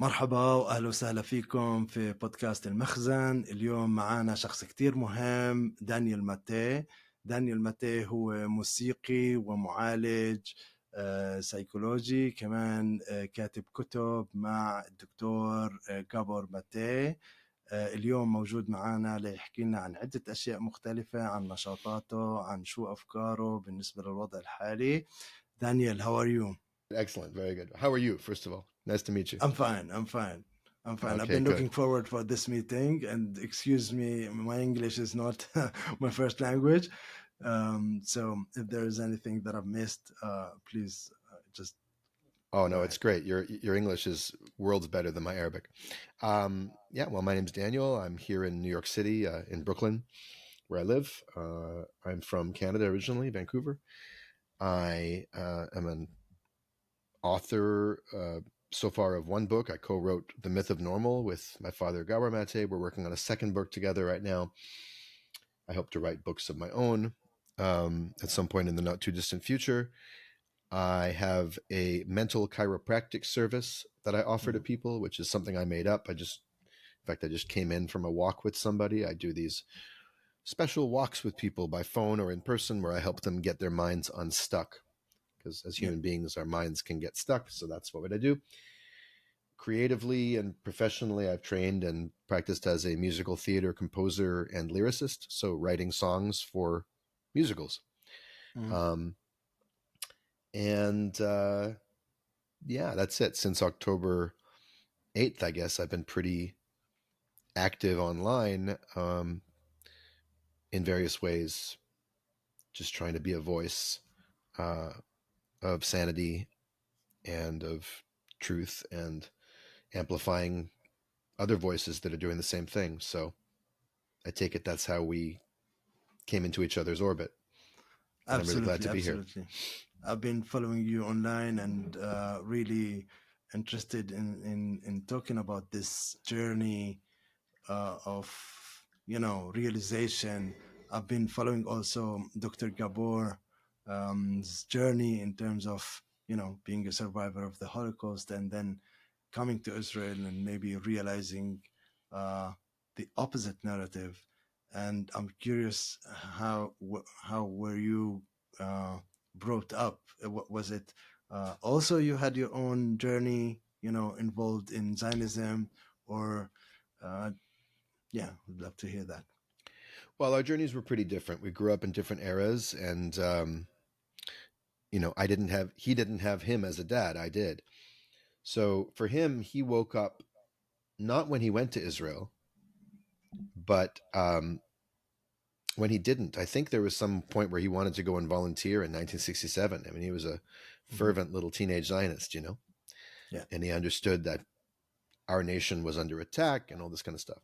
مرحبا وأهلا وسهلا فيكم في بودكاست المخزن. اليوم معنا شخص كتير مهم، دانيال ماتي. دانيال ماتي هو موسيقي ومعالج سيكولوجي، كمان كاتب كتب مع الدكتور جابور ماتي. اليوم موجود معنا ليحكي لنا عن عدة أشياء مختلفة، عن نشاطاته، عن شو أفكاره بالنسبة للوضع الحالي. دانيال, how are you? Excellent. Very good. How are you, first of all? Nice to meet you. I'm fine. I'm fine. I'm fine. I've Okay, been looking good. forward for this meeting, and excuse me, my English is not my first language. So if there is anything that I've missed, please just Oh, go no, ahead. it's great. Your English is worlds better than my Arabic. Yeah, well, my name's Daniel. I'm here in New York City, in Brooklyn, where I live. I'm from Canada originally, Vancouver. I am an author so far of one book. I co-wrote The Myth of Normal with my father, Gabor Mate. We're working on a second book together right now. I hope to write books of my own at some point in the not too distant future. I have a mental chiropractic service that I offer to people, which is something I made up. I just came in from a walk with somebody. I do these special walks with people by phone or in person where I help them get their minds unstuck. Because as human beings, our minds can get stuck. So that's what I do. Creatively and professionally, I've trained and practiced as a musical theater composer and lyricist. So writing songs for musicals. Mm-hmm. And yeah, that's it. Since October 8th, I guess, I've been pretty active online in various ways, just trying to be a voice of sanity and of truth and amplifying other voices that are doing the same thing. So I take it that's how we came into each other's orbit. And I'm really glad Absolutely, to be here. absolutely. I've been following you online and really interested in talking about this journey of realization. I've been following also Dr. Gabor's journey in terms of being a survivor of the Holocaust and then coming to Israel and maybe realizing the opposite narrative. And I'm curious, how were you brought up? Was it also you had your own journey, involved in Zionism, or yeah, I'd love to hear that. Well, our journeys were pretty different. We grew up in different eras, and he didn't have him as a dad. I did. So for him, he woke up not when he went to Israel, but when he didn't. I think there was some point where he wanted to go and volunteer in 1967. I mean, he was a fervent little teenage Zionist, Yeah. and he understood that our nation was under attack and all this kind of stuff.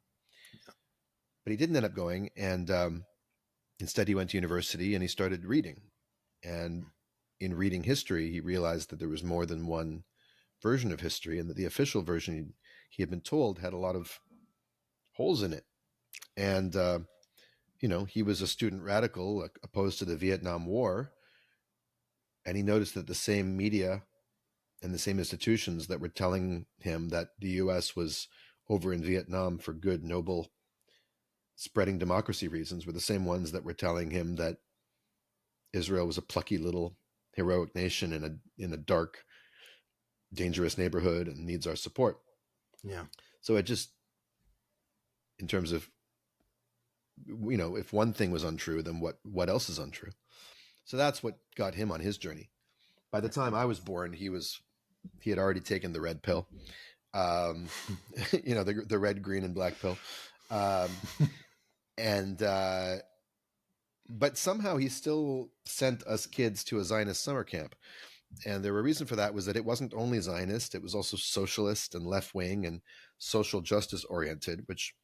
But he didn't end up going, and instead he went to university and he started reading. And in reading history, he realized that there was more than one version of history, and that the official version he had been told had a lot of holes in it. And he was a student radical opposed to the Vietnam War, and he noticed that the same media and the same institutions that were telling him that the U.S. was over in Vietnam for good, noble, spreading democracy reasons were the same ones that were telling him that Israel was a plucky little heroic nation in a dark, dangerous neighborhood and needs our support. Yeah. So it just, in terms of, if one thing was untrue, then what else is untrue? So that's what got him on his journey. By the time I was born, he had already taken the red pill, the red, green, and black pill, and but somehow he still sent us kids to a Zionist summer camp. And the reason for that was that it wasn't only Zionist, it was also socialist and left-wing and social justice oriented, which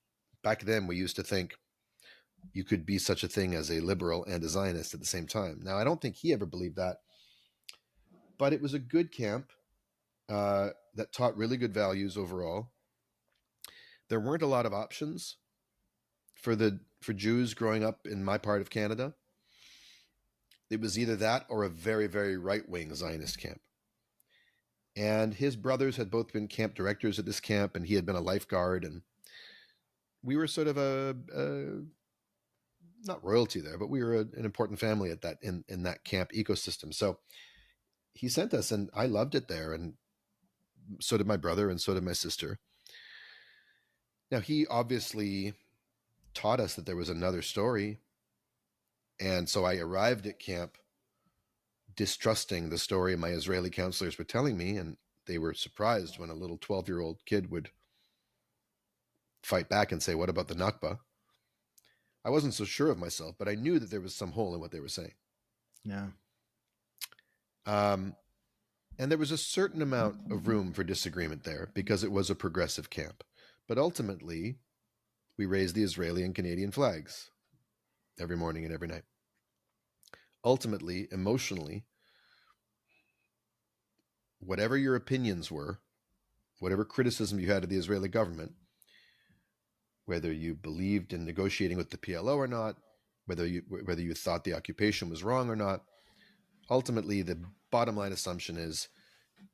back then we used to think you could be such a thing as a liberal and a Zionist at the same time. Now, I don't think he ever believed that, but it was a good camp that taught really good values overall. There weren't a lot of options for Jews growing up in my part of Canada. It was either that or a very, very right-wing Zionist camp. And his brothers had both been camp directors at this camp, and he had been a lifeguard. And we were sort of a not royalty there, but we were an important family at that in that camp ecosystem. So he sent us, and I loved it there, and so did my brother, and so did my sister. Now he obviously taught us that there was another story, and so I arrived at camp distrusting the story my Israeli counselors were telling me, and they were surprised when a little 12-year-old kid would fight back and say, "What about the Nakba?" I wasn't so sure of myself, but I knew that there was some hole in what they were saying. Yeah. Um, and there was a certain amount of room for disagreement there because it was a progressive camp. But ultimately, we raised the Israeli and Canadian flags every morning and every night. Ultimately, emotionally, whatever your opinions were, whatever criticism you had of the Israeli government, whether you believed in negotiating with the PLO or not, whether you thought the occupation was wrong or not, ultimately the bottom line assumption is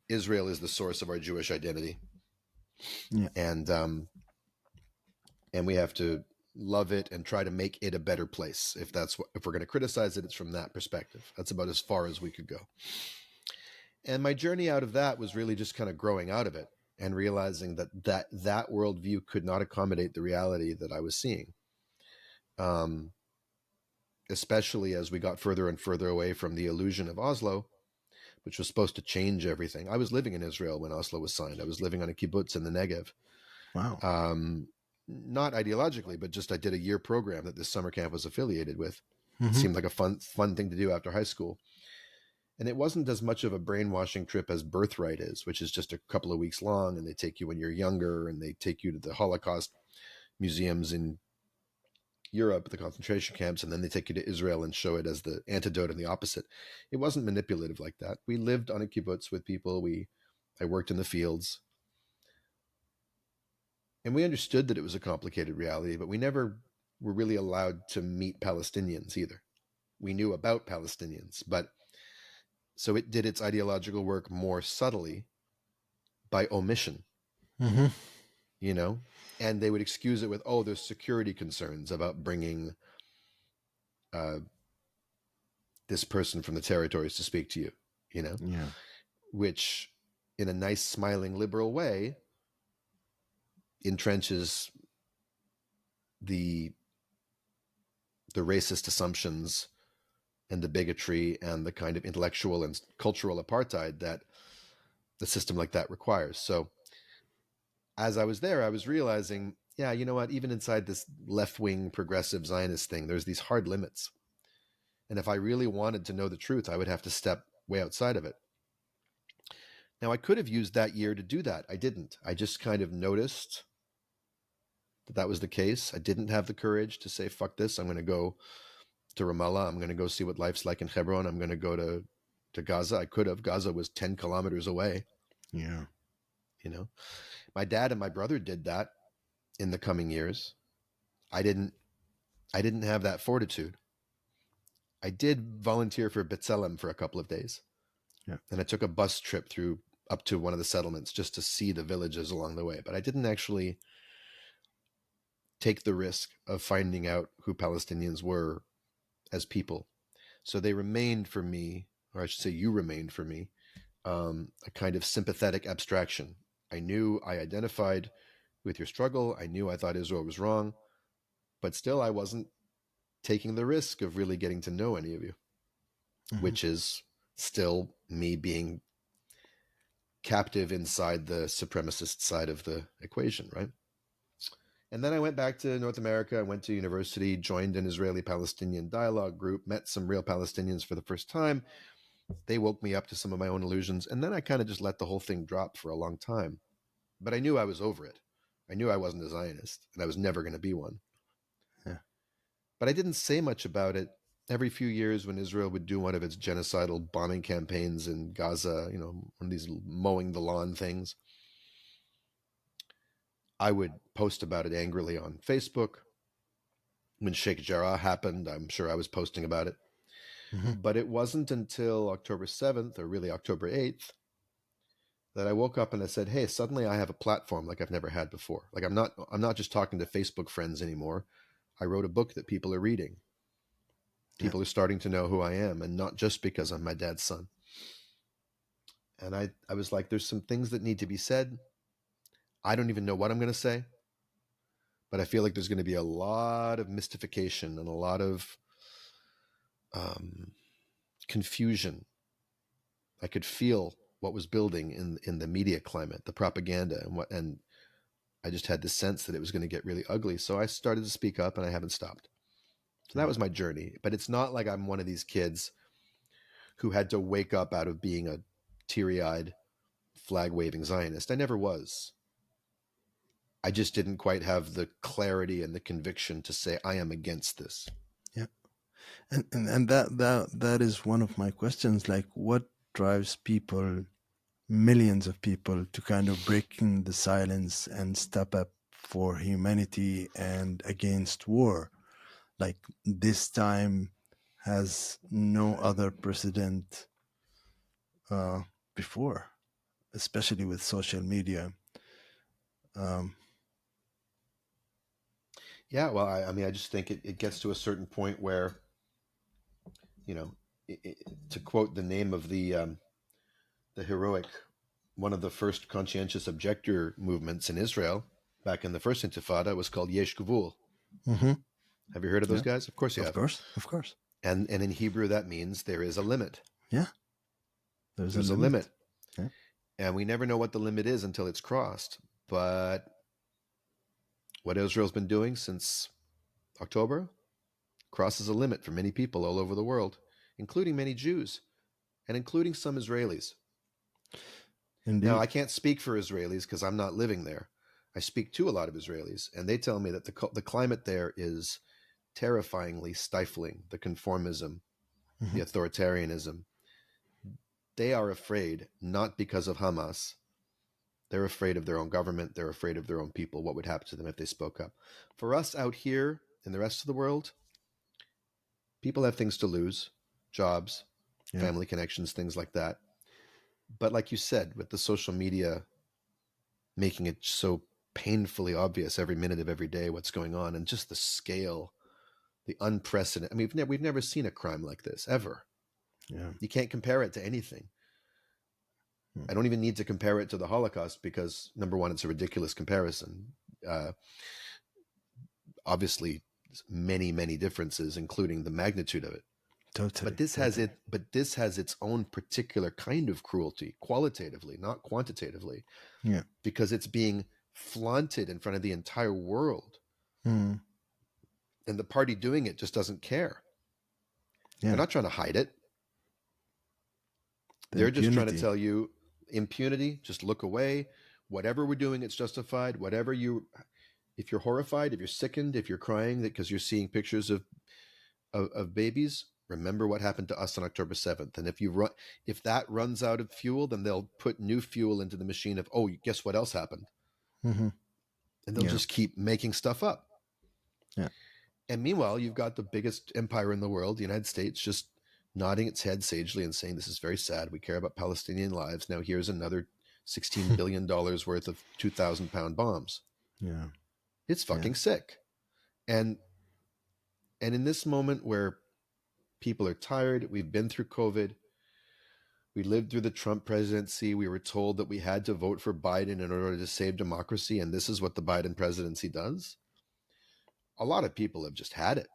Israel is the source of our Jewish identity, Yeah. and we have to love it and try to make it a better place. If we're going to criticize it, it's from that perspective. That's about as far as we could go. And my journey out of that was really just kind of growing out of it and realizing that worldview could not accommodate the reality that I was seeing. Especially as we got further and further away from the illusion of Oslo, which was supposed to change everything. I was living in Israel when Oslo was signed. I was living on a kibbutz in the Negev. Wow. Not ideologically, but just I did a year program that this summer camp was affiliated with. It Mm-hmm. seemed like a fun thing to do after high school. And it wasn't as much of a brainwashing trip as Birthright is, which is just a couple of weeks long, and they take you when you're younger, and they take you to the Holocaust museums in Europe, the concentration camps, and then they take you to Israel and show it as the antidote and the opposite. It wasn't manipulative like that. We lived on a kibbutz with people. I worked in the fields, and we understood that it was a complicated reality, but we never were really allowed to meet Palestinians either. We knew about Palestinians, but so it did its ideological work more subtly by omission, Mm-hmm. you know? And they would excuse it with, oh, there's security concerns about bringing uh, this person from the territories to speak to you, you know? Yeah. Which, in a nice, smiling, liberal way, entrenches the racist assumptions and the bigotry and the kind of intellectual and cultural apartheid that the system like that requires. So as I was there, I was realizing, yeah, you know what, even inside this left-wing progressive Zionist thing, there's these hard limits. And if I really wanted to know the truth, I would have to step way outside of it. Now, I could have used that year to do that. I didn't. I just kind of noticed that was the case. I didn't have the courage to say, fuck this, I'm going to go to Ramallah. I'm going to go see what life's like in Hebron. I'm going to go to Gaza. I could have. Gaza was 10 kilometers away. Yeah. You know, my dad and my brother did that in the coming years. I didn't have that fortitude. I did volunteer for B'Tselem for a couple of days. Yeah. And I took a bus trip up to one of the settlements just to see the villages along the way. But I didn't actually take the risk of finding out who Palestinians were as people. So they remained for me, or I should say you remained for me, a kind of sympathetic abstraction. I knew I identified with your struggle. I knew I thought Israel was wrong, but still I wasn't taking the risk of really getting to know any of you, Mm-hmm. which is still me being captive inside the supremacist side of the equation, right? And then I went back to North America. I went to university, joined an Israeli-Palestinian dialogue group, met some real Palestinians for the first time. They woke me up to some of my own illusions, and then I kind of just let the whole thing drop for a long time. But I knew I was over it. I knew I wasn't a Zionist, and I was never going to be one. Yeah. But I didn't say much about it. Every few years, when Israel would do one of its genocidal bombing campaigns in Gaza, you know, one of these mowing the lawn things, I would post about it angrily on Facebook. When Sheikh Jarrah happened, I'm sure I was posting about it. Mm-hmm. But it wasn't until October 7th, or really October 8th, that I woke up and I said, "Hey, suddenly I have a platform like I've never had before. Like I'm not just talking to Facebook friends anymore. I wrote a book that people are reading. Yeah. People are starting to know who I am, and not just because I'm my dad's son." And I was like, there's some things that need to be said. I don't even know what I'm going to say, but I feel like there's going to be a lot of mystification and a lot of um, confusion. I could feel what was building in the media climate, the propaganda, and I just had this sense that it was going to get really ugly. So I started to speak up, and I haven't stopped. So that Yeah. was my journey. But it's not like I'm one of these kids who had to wake up out of being a teary-eyed, flag-waving Zionist. I never was. I just didn't quite have the clarity and the conviction to say I am against this. Yeah. And that is one of my questions. Like, what drives people, millions of people, to kind of breaking the silence and step up for humanity and against war? Like, this time has no other precedent uh, before, especially with social media. Um, Yeah, well, I mean, I just think it gets to a certain point where, you know, to quote the name of the heroic, one of the first conscientious objector movements in Israel back in the first Intifada was called Yesh Gvul. mhm. Have you heard of those Yeah, guys? Of course you of have. course, of course. And in Hebrew that means there is a limit. Yeah, there's a There's a limit. limit, Yeah. and we never know what the limit is until it's crossed. But what Israel's been doing since October crosses a limit for many people all over the world, including many Jews and including some Israelis. Now, Indeed. I can't speak for Israelis because I'm not living there. I speak to a lot of Israelis, and they tell me that the climate there is terrifyingly stifling, the conformism, the Mhm. authoritarianism. They are afraid, not because of Hamas. They're afraid of their own government. They're afraid of their own people, what would happen to them if they spoke up. For us out here in the rest of the world, people have things to lose, jobs, Yeah, family connections, things like that. But like you said, with the social media making it so painfully obvious every minute of every day what's going on, and just the scale, the unprecedented. I mean, we've never seen a crime like this ever. yeah. You can't compare it to anything. Mm. I don't even need to compare it to the Holocaust because, number one, it's a ridiculous comparison. Uh, Obviously, many differences, including the magnitude of it. But Totally, this has totally. it. But this has its own particular kind of cruelty, qualitatively, not quantitatively, Yeah. because it's being flaunted in front of the entire world, Mm. and the party doing it just doesn't care. They're Yeah. not trying to hide it. The They're just trying to impunity. tell you impunity. Just look away. Whatever we're doing, it's justified. Whatever you, if you're horrified, if you're sickened, if you're crying because you're seeing pictures of babies, remember what happened to us on October 7th. And if that runs out of fuel, then they'll put new fuel into the machine of, oh, guess what else happened? Hmm. And they'll Yeah. just keep making stuff up. Yeah. And meanwhile, you've got the biggest empire in the world, the United States, just nodding its head sagely and saying, this is very sad. We care about Palestinian lives. Now here's another $16 billion worth of 2,000-pound bombs. Yeah. It's Yeah. fucking sick. And and in this moment where people are tired, we've been through COVID, we lived through the Trump presidency, we were told that we had to vote for Biden in order to save democracy, and this is what the Biden presidency does. A lot of people have just had it.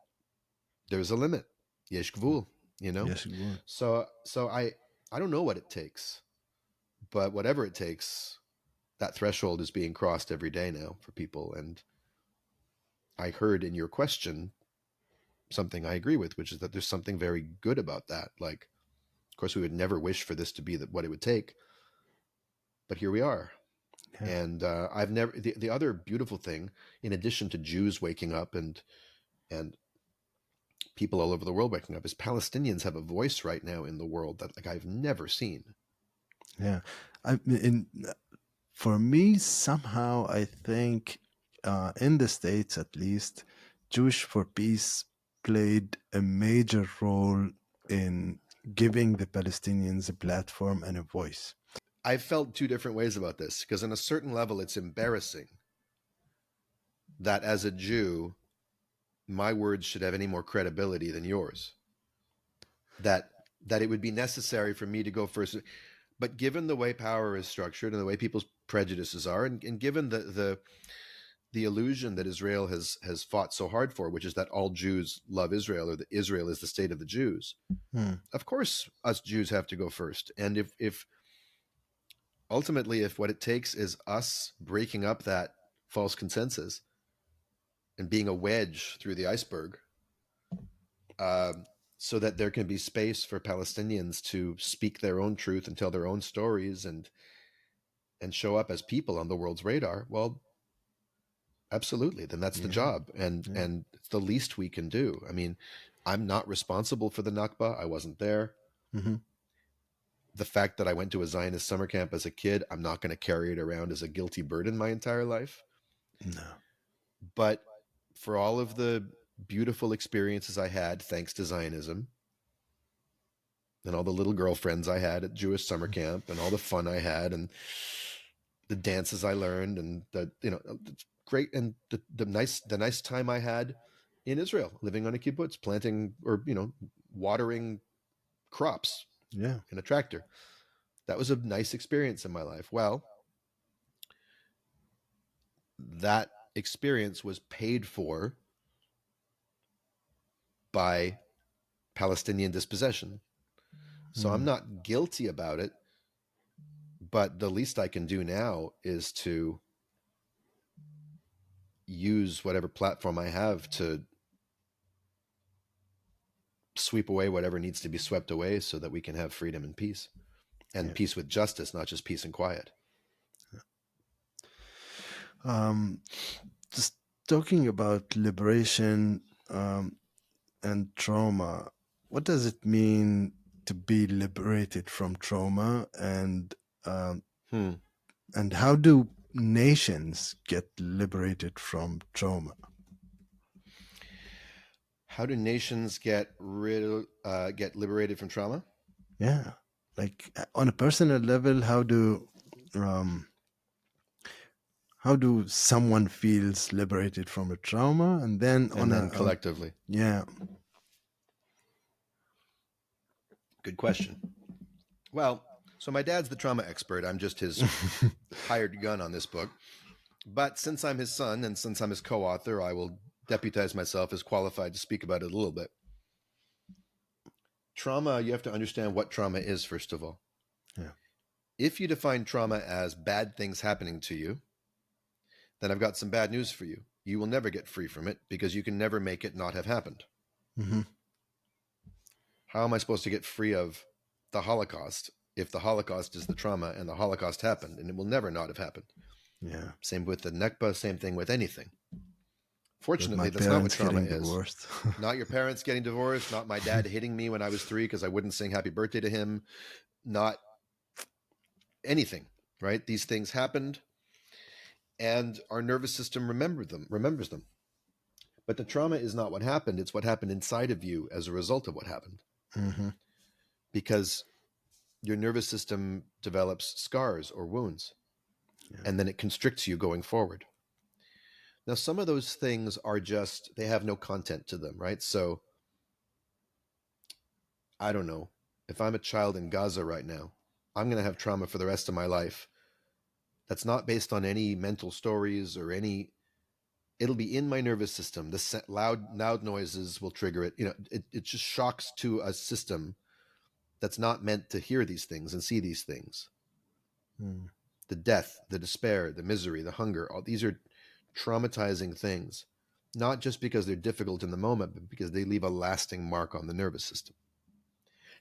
There's a limit. Yesh gvul, you know? Yes, it would. So I don't know what it takes, but whatever it takes, that threshold is being crossed every day now for people. And I heard in your question something I agree with, which is that there's something very good about that. Like, of course, we would never wish for this to be what it would take, but here we are. Yeah. And I've never the other beautiful thing, in addition to Jews waking up and people all over the world waking up, is Palestinians have a voice right now in the world that like I've never seen. Yeah. For me, somehow, I think in the States at least, Jewish for Peace played a major role in giving the Palestinians a platform and a voice. I've felt two different ways about this, because on a certain level, it's embarrassing that as a Jew, my words should have any more credibility than yours. That it would be necessary for me to go first. But given the way power is structured and the way people's prejudices are, and given the illusion that Israel has fought so hard for, which is that all Jews love Israel, or that Israel is the state of the Jews, Hmm. of course us Jews have to go first. And if ultimately, if what it takes is us breaking up that false consensus and being a wedge through the iceberg, uh, so that there can be space for Palestinians to speak their own truth and tell their own stories and show up as people on the world's radar, well, absolutely, then that's the Yeah. job, and Yeah. and it's the least we can do. I mean, I'm not responsible for the Nakba. I wasn't there. Hmm. The fact that I went to a Zionist summer camp as a kid, I'm not going to carry it around as a guilty burden my entire life. No. But for all of the beautiful experiences I had thanks to Zionism, and all the little girlfriends I had at Jewish summer camp, and all the fun I had, and the dances I learned, and the great, and the nice time I had in Israel, living on a kibbutz, planting, or watering crops Yeah. in a tractor. That was a nice experience in my life. Well, that experience was paid for by Palestinian dispossession. So I'm Hmm. not guilty about it, but the least I can do now is to use whatever platform I have to sweep away whatever needs to be swept away so that we can have freedom and peace, and Yeah. peace with justice, not just peace and quiet. Um, just talking about liberation and trauma, what does it mean to be liberated from trauma, um, Hmm. and how do nations get liberated from trauma? How do nations get liberated from trauma? Yeah, like on a personal level, um, how do someone feels liberated from a trauma, and then And then collectively. yeah. Good question. Well, so my dad's the trauma expert. I'm just his hired gun on this book. But since I'm his son and since I'm his co-author, I will deputize myself as qualified to speak about it a little bit. Trauma, you have to understand what trauma is, first of all. Yeah. If you define trauma as bad things happening to you, then I've got some bad news for you. You will never get free from it because you can never make it not have happened. Hmm. How am I supposed to get free of the Holocaust if the Holocaust is the trauma and the Holocaust happened and it will never not have happened? Yeah. Same with the Nekba, same thing with anything. Not my Fortunately, that's not what parents trauma getting is. divorced. Not your parents getting divorced, not my dad hitting me when I was 3 because I wouldn't sing happy birthday to him, not anything, right? These things happened and our nervous system remembers them. But the trauma is not what happened, it's what happened inside of you as a result of what happened. Hmm. Because your nervous system develops scars or wounds, Yeah. and then it constricts you going forward. Now, some of those things are just, they have no content to them, right? So, I don't know. If I'm a child in Gaza right now, I'm going to have trauma for the rest of my life. That's not based on any mental stories or any, it'll be in my nervous system. The loud noises will trigger it. It just shocks to a system that's not meant to hear these things and see these things. Mm. The death, the despair, the misery, the hunger, all these are traumatizing things, not just because they're difficult in the moment, but because they leave a lasting mark on the nervous system.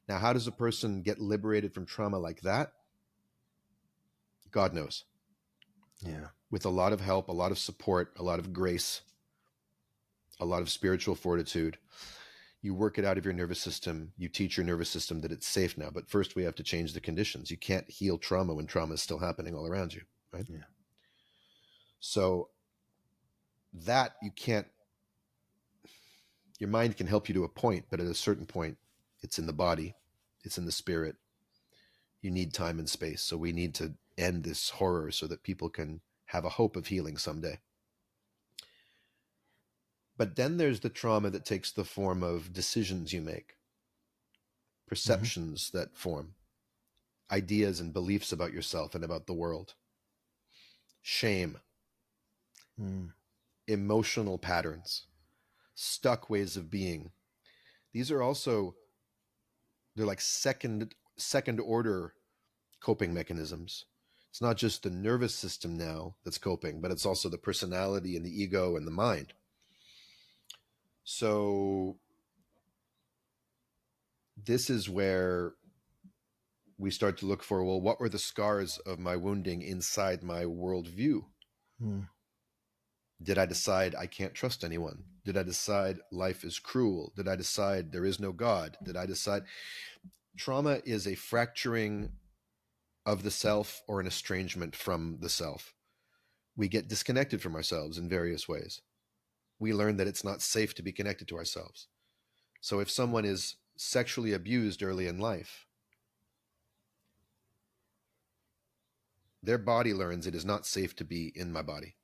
Now, how does a person get liberated from trauma like that? God knows. Yeah. With a lot of help, a lot of support, a lot of grace, a lot of spiritual fortitude. You work it out of your nervous system. You teach your nervous system that it's safe now. But first, we have to change the conditions. You can't heal trauma when trauma is still happening all around you, right? Yeah. So that you can't, your mind can help you to a point, but at a certain point, it's in the body, it's in the spirit. you need time and space. So we need to end this horror so that people can have a hope of healing someday. But then there's the trauma that takes the form of decisions you make, Mm-hmm. perceptions that form, ideas and beliefs about yourself and about the world, shame, Mm. emotional patterns, stuck ways of being. These are also, they're like second order coping mechanisms. It's not just the nervous system now that's coping, but it's also the personality and the ego and the mind. So this is where we start to look for, well, what were the scars of my wounding inside my worldview? Mm. Did I decide I can't trust anyone? Did I decide life is cruel? Did I decide there is no God? Did I decide trauma is a fracturing of the self or an estrangement from the self? We get disconnected from ourselves in various ways. We learn that it's not safe to be connected to ourselves. So if someone is sexually abused early in life, their body learns it is not safe to be in my body.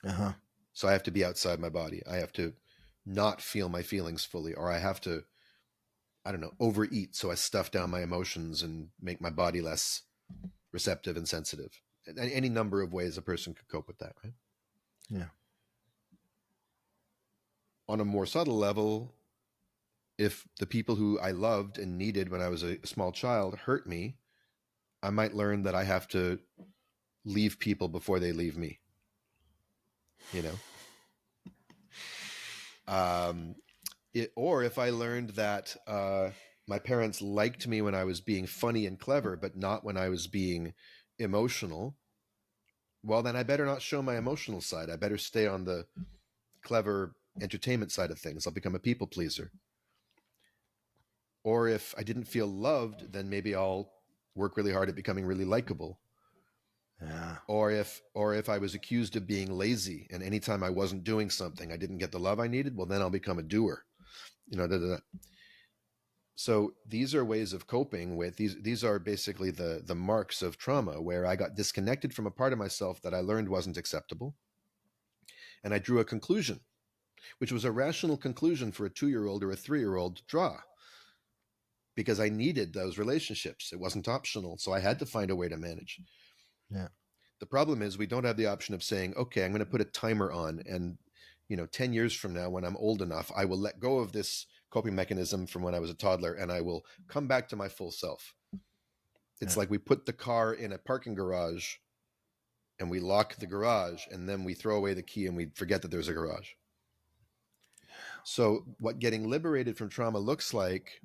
Uh-huh. So I have to be outside my body. I have to not feel my feelings fully, or I have to, I don't know, overeat so I stuff down my emotions and make my body less receptive and sensitive. Any number of ways a person could cope with that, right? Yeah. On a more subtle level, if the people who I loved and needed when I was a small child hurt me, I might learn that I have to leave people before they leave me. You know, or if I learned that my parents liked me when I was being funny and clever, but not when I was being emotional, well, then I better not show my emotional side. I better stay on the clever entertainment side of things. I'll become a people pleaser. Or if I didn't feel loved, then maybe I'll work really hard at becoming really likable. Yeah. Or if I was accused of being lazy and anytime I wasn't doing something, I didn't get the love I needed, well, then I'll become a doer. You know, da, da, da. So these are ways of coping with these are basically the marks of trauma, where I got disconnected from a part of myself that I learned wasn't acceptable, and I drew a conclusion, which was a rational conclusion for a 2-year-old or a 3-year-old to draw, because I needed those relationships. It wasn't optional, so I had to find a way to manage. Yeah. The problem is we don't have the option of saying, okay, I'm going to put a timer on, and 10 years from now, when I'm old enough, I will let go of this coping mechanism from when I was a toddler and I will come back to my full self. It's Yeah. like we put the car in a parking garage and we lock the garage and then we throw away the key and we forget that there's a garage. So what getting liberated from trauma looks like,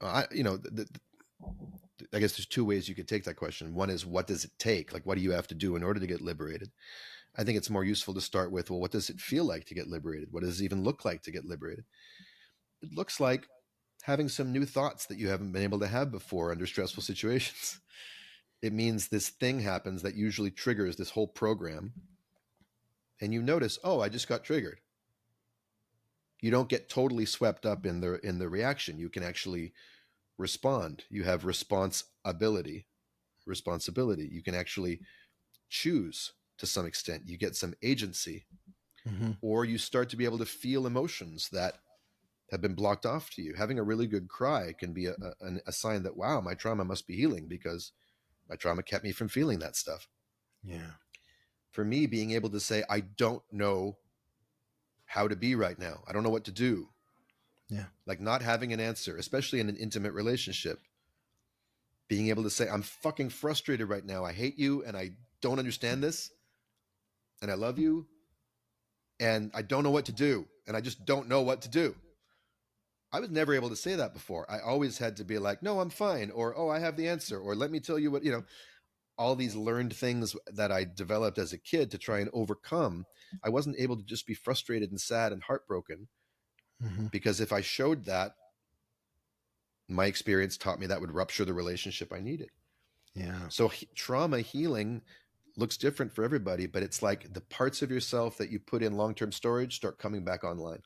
I guess there's two ways you could take that question. One is, what does it take? Like, what do you have to do in order to get liberated? I think it's more useful to start with, well, what does it feel like to get liberated? What does it even look like to get liberated? It looks like having some new thoughts that you haven't been able to have before under stressful situations. It means this thing happens that usually triggers this whole program, and you notice, oh, I just got triggered. You don't get totally swept up in the reaction. You can actually respond. You have responsibility. You can actually choose to some extent. You get some agency, Mm-hmm. or you start to be able to feel emotions that have been blocked off to you. Having a really good cry can be a sign that, wow, my trauma must be healing, because my trauma kept me from feeling that stuff. Yeah. For me, being able to say, I don't know how to be right now, I don't know what to do, Yeah. like not having an answer, especially in an intimate relationship, being able to say, I'm fucking frustrated right now. I hate you and I don't understand this, and I love you and I don't know what to do, and I just don't know what to do. I was never able to say that before. I always had to be like, no, I'm fine, or, oh, I have the answer, or let me tell you what, all these learned things that I developed as a kid to try and overcome. I wasn't able to just be frustrated and sad and heartbroken, Mm-hmm. because if I showed that, my experience taught me that would rupture the relationship I needed. Yeah. So trauma healing looks different for everybody, but it's like the parts of yourself that you put in long-term storage start coming back online,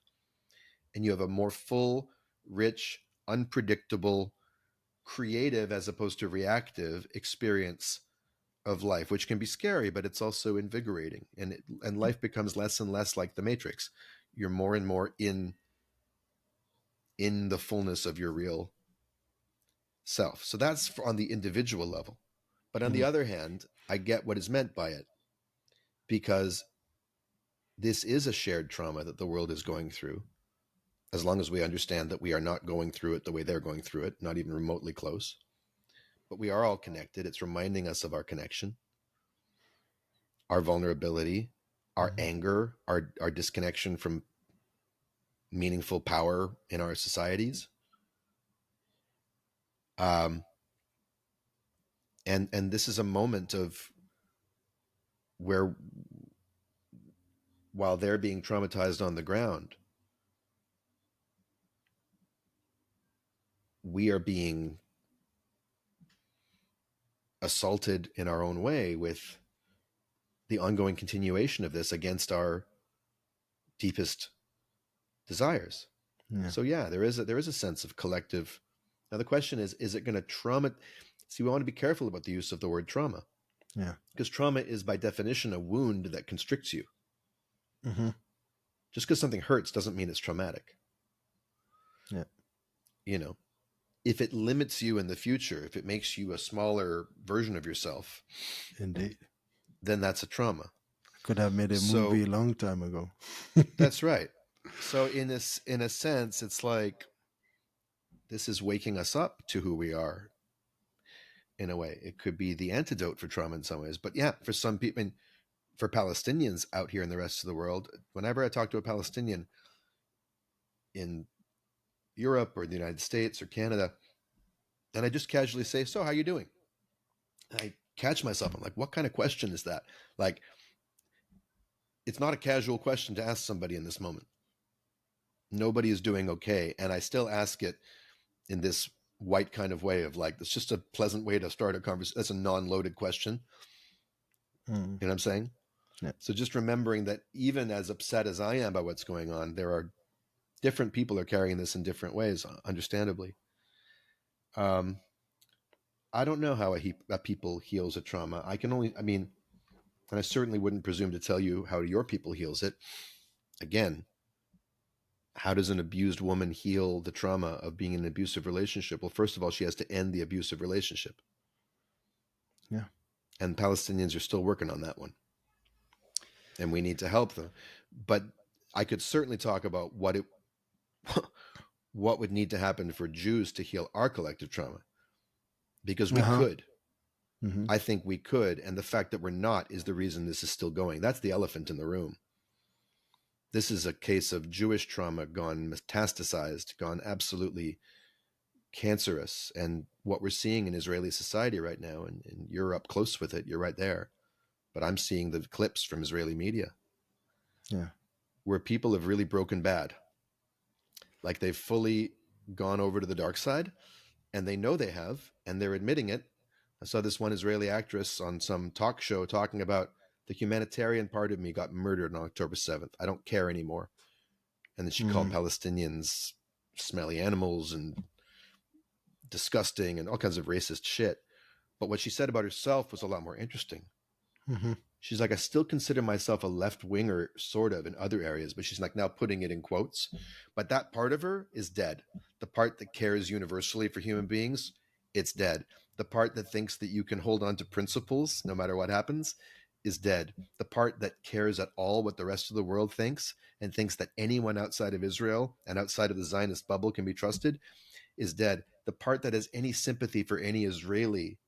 and you have a more full, rich, unpredictable, creative as opposed to reactive experience of life, which can be scary, but it's also invigorating. And life becomes less and less like the Matrix. You're more and more in the fullness of your real self. So that's on the individual level. But on the Mm. other hand, I get what is meant by it, because this is a shared trauma that the world is going through. As long as we understand that we are not going through it the way they're going through it, not even remotely close, but we are all connected. It's reminding us of our connection, our vulnerability, our Mhm. anger, our disconnection from meaningful power in our societies. Um, and this is a moment of where, while they're being traumatized on the ground, we are being assaulted in our own way with the ongoing continuation of this against our deepest desires. Yeah. So yeah, there is a sense of collective. Now the question is it going to trauma? See, we want to be careful about the use of the word trauma, Yeah. because trauma is by definition a wound that constricts you. Hmm. Just because something hurts doesn't mean it's traumatic. Yeah. You know, if it limits you in the future, if it makes you a smaller version of yourself, Indeed. then that's a trauma. Could have made a So movie a long time ago. that's right. So in a sense, it's like this is waking us up to who we are. In a way, it could be the antidote for trauma in some ways. But yeah, for some people, and for Palestinians out here in the rest of the world, whenever I talk to a Palestinian in Europe or the United States or Canada, and I just casually say, "So, how you doing?" I catch myself. I'm like, "What kind of question is that?" Like, it's not a casual question to ask somebody in this moment. Nobody is doing okay, and I still ask it in this white kind of way of like, it's just a pleasant way to start a conversation. That's a non-loaded question. Mm. You know what I'm saying? Yeah. So just remembering that even as upset as I am by what's going on, there are different people are carrying this in different ways, understandably. Um, I don't know how a people heals a trauma. I can only, I mean, and I certainly wouldn't presume to tell you how your people heals it. Again, how does an abused woman heal the trauma of being in an abusive relationship? Well, first of all, she has to end the abusive relationship. Yeah. And Palestinians are still working on that one. And we need to help them. But I could certainly talk about what would need to happen for Jews to heal our collective trauma, because Uh we huh. could. Hmm. I think we could, and the fact that we're not is the reason this is still going. That's the elephant in the room. This is a case of Jewish trauma gone metastasized, gone absolutely cancerous. And what we're seeing in Israeli society right now, and you're up close with it, you're right there, but I'm seeing the clips from Israeli media Yeah. where people have really broken bad. Like they've fully gone over to the dark side, and they know they have, and they're admitting it. I saw this one Israeli actress on some talk show talking about the humanitarian part of me got murdered on October 7th. I don't care anymore. And then she called Mm. Palestinians smelly animals and disgusting and all kinds of racist shit. But what she said about herself was a lot more interesting. Hmm. She's like, I still consider myself a left winger, sort of, in other areas, but she's like now putting it in quotes. But that part of her is dead. The part that cares universally for human beings, it's dead. The part that thinks that you can hold on to principles no matter what happens is dead. The part that cares at all what the rest of the world thinks and thinks that anyone outside of Israel and outside of the Zionist bubble can be trusted is dead. The part that has any sympathy for any Israeli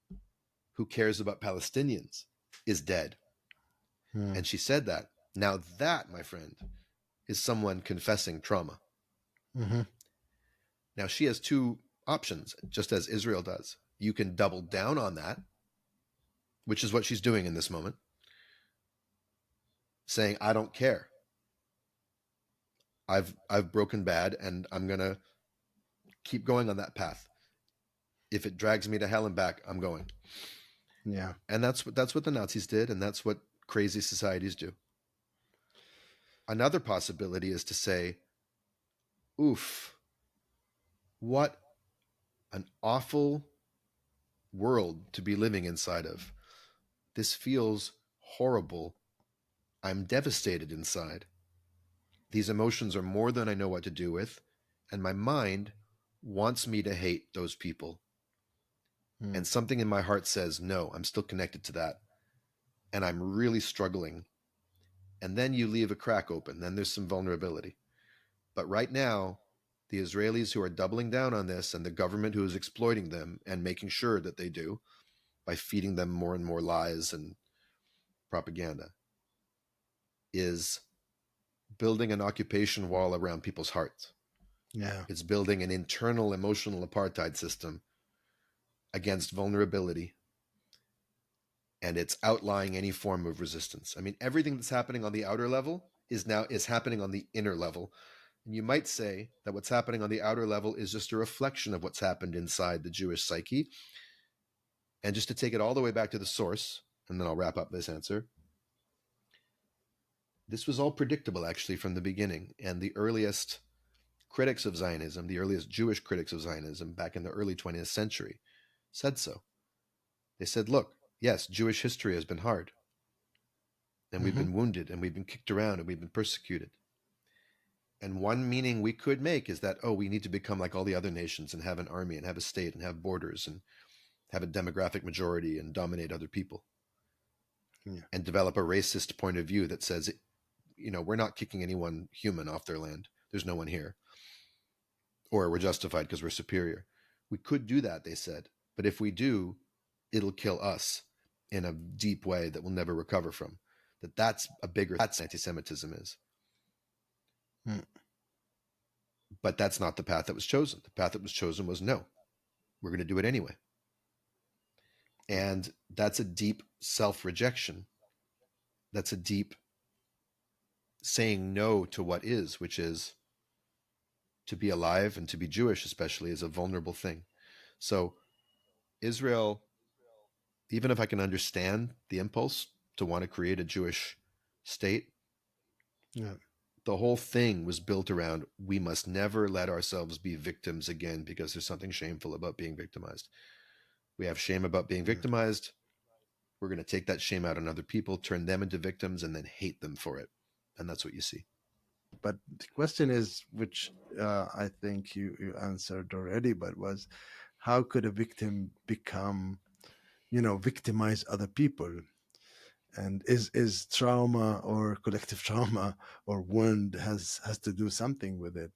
who cares about Palestinians is dead. Mm. And she said that. Now, that, my friend, is someone confessing trauma. Hmm. Now, she has two options, just as Israel does. You can double down on that, which is what she's doing in this moment, saying, I don't care. I've broken bad and I'm going to keep going on that path. If it drags me to hell and back, I'm going. Yeah. And that's what the Nazis did, and that's what crazy societies do. Another possibility is to say, oof, what an awful world to be living inside of. This feels horrible. I'm devastated inside. These emotions are more than I know what to do with, and my mind wants me to hate those people. Mm. And something in my heart says, no, I'm still connected to that. And I'm really struggling. And then you leave a crack open, then there's some vulnerability. But right now, the Israelis who are doubling down on this and the government who is exploiting them and making sure that they do by feeding them more and more lies and propaganda is building an occupation wall around people's hearts. Yeah. It's building an internal emotional apartheid system against vulnerability, and it's outlying any form of resistance. I mean, everything that's happening on the outer level is happening on the inner level. And you might say that what's happening on the outer level is just a reflection of what's happened inside the Jewish psyche. And just to take it all the way back to the source, and then I'll wrap up this answer. This was all predictable actually from the beginning. And the earliest critics of Zionism, the earliest Jewish critics of Zionism back in the early 20th century, said so. They said, look, yes, Jewish history has been hard, and we've Mm-hmm. been wounded, and we've been kicked around, and we've been persecuted. And one meaning we could make is that, oh, we need to become like all the other nations and have an army and have a state and have borders and have a demographic majority and dominate other people Yeah. and develop a racist point of view that says, we're not kicking anyone human off their land. There's no one here. Or we're justified because we're superior. We could do that, they said. But if we do, it'll kill us in a deep way that we'll never recover from. That's a bigger that's anti-Semitism is. Mm. But that's not the path that was chosen. The path that was chosen was no, we're going to do it anyway. And that's a deep self-rejection. That's a deep saying no to what is, which is to be alive and to be Jewish, especially, is a vulnerable thing. So, Israel, even if I can understand the impulse to want to create a Jewish state, Yeah. the whole thing was built around we must never let ourselves be victims again because there's something shameful about being victimized. We have shame about being Yeah. victimized. We're going to take that shame out on other people, turn them into victims, and then hate them for it. And that's what you see. But the question is, which I think you answered already, but was how could a victim become, victimize other people? And is trauma or collective trauma or wound has to do something with it?